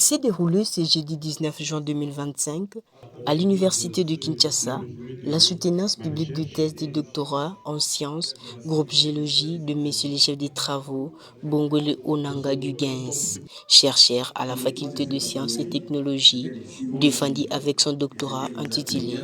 s'est déroulé ce jeudi 19 juin 2025 à l'Université de Kinshasa, la soutenance publique de thèse de doctorat en sciences, groupe géologie de messieurs les chefs des travaux Bongole Onanga Gugens, chercheur à la faculté de sciences et technologies, défendit avec son doctorat intitulé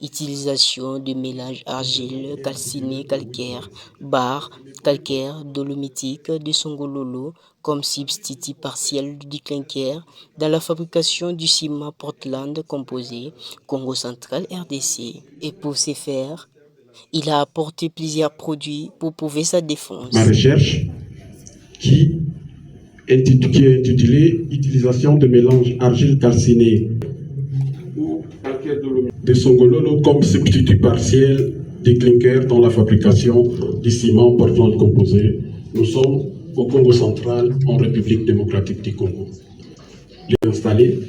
Utilisation de mélanges argile, calciné, calcaire, barre, calcaire, dolomitique de Songololo comme substitut partiel du clinker dans la fabrication du ciment Portland composé Congo central RDC. Et pour ce faire, il a apporté plusieurs produits pour prouver sa défense. Ma recherche qui est intitulée Utilisation de mélange argile calcinée ou calcaire de Songololo comme substitut partiel des clinkers dans la fabrication du ciment Portland composé. Nous sommes au Congo central, en République démocratique du Congo. Il est installé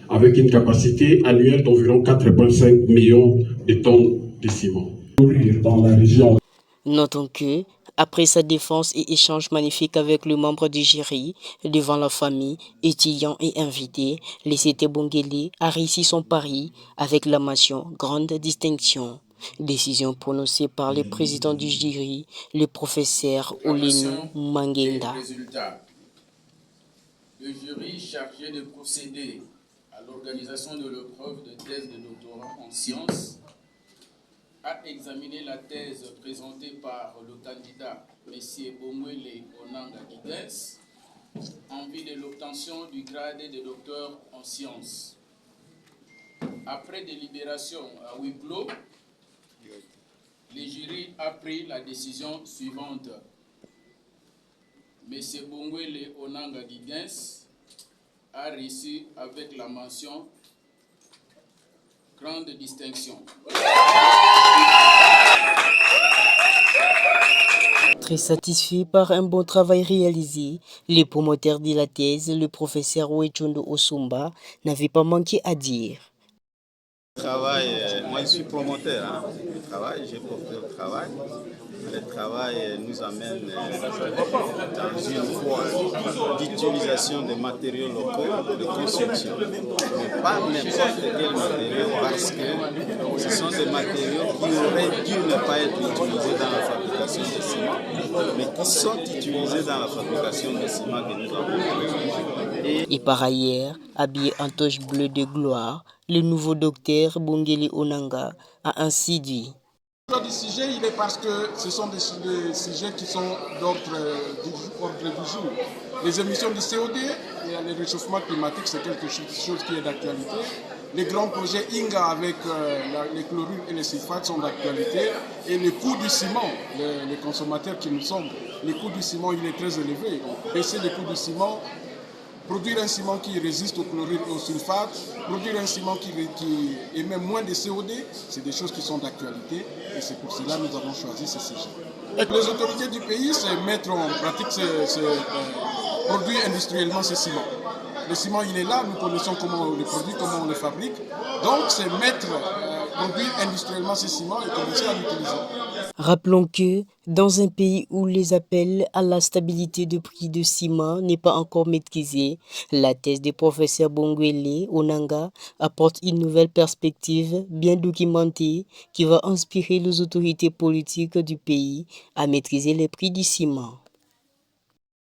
avec une capacité annuelle d'environ 4,5 millions de tonnes de ciment. Dans la région. Notons que, après sa défense et échange magnifique avec le membre du jury, devant la famille, étudiants et invités, Lesete Bongele a réussi son pari avec la mention Grande Distinction. Décision prononcée par le président du jury, le professeur Olenu Mangenda. Le jury chargé de procéder à l'organisation de l'épreuve de thèse de doctorat en sciences a examiné la thèse présentée par le candidat M. Bongole Onanga Gugens en vue de l'obtention du grade de docteur en sciences. Après délibération à huis clos, le jury a pris la décision suivante. M. Bongole Onanga Gugens a reçu avec la mention Grande Distinction. Très satisfait par un bon travail réalisé, les promoteurs de la thèse, le professeur Wechondo Osumba, n'avaient pas manqué à dire. Moi je suis promoteur du travail, j'ai porté au travail. Le travail nous amène dans une voie d'utilisation de matériaux locaux de construction. Mais pas n'importe quel matériau parce que ce sont des matériaux qui auraient dû ne pas être utilisés dans la fabrication de ciment, mais qui sont utilisés dans la fabrication de ciment que nous avons. Et par ailleurs, habillé en toche bleue de gloire, le nouveau docteur Bongole Onanga a ainsi dit. Du sujet, il est parce que ce sont des sujets qui sont d'ordre du jour. Les émissions de CO2 et le réchauffement climatique, c'est quelque chose qui est d'actualité. Les grands projets INGA avec les chlorures et les sulfates sont d'actualité. Et le coût du ciment, les consommateurs qui nous sommes, le coût du ciment il est très élevé. Baisser le coût du ciment, produire un ciment qui résiste aux chlorures et aux sulfates, produire un ciment qui émet moins de CO2, c'est des choses qui sont d'actualité et c'est pour cela que nous avons choisi ce sujet. Les autorités du pays, c'est mettre en pratique produire industriellement ce ciment. Le ciment, il est là, nous connaissons comment on le produit, comment on le fabrique. Donc, c'est produire industriellement ce ciment et commencer à l'utiliser. Rappelons que, dans un pays où les appels à la stabilité de prix de ciment n'est pas encore maîtrisée, la thèse du professeur Bongole Onanga apporte une nouvelle perspective bien documentée qui va inspirer les autorités politiques du pays à maîtriser les prix du ciment.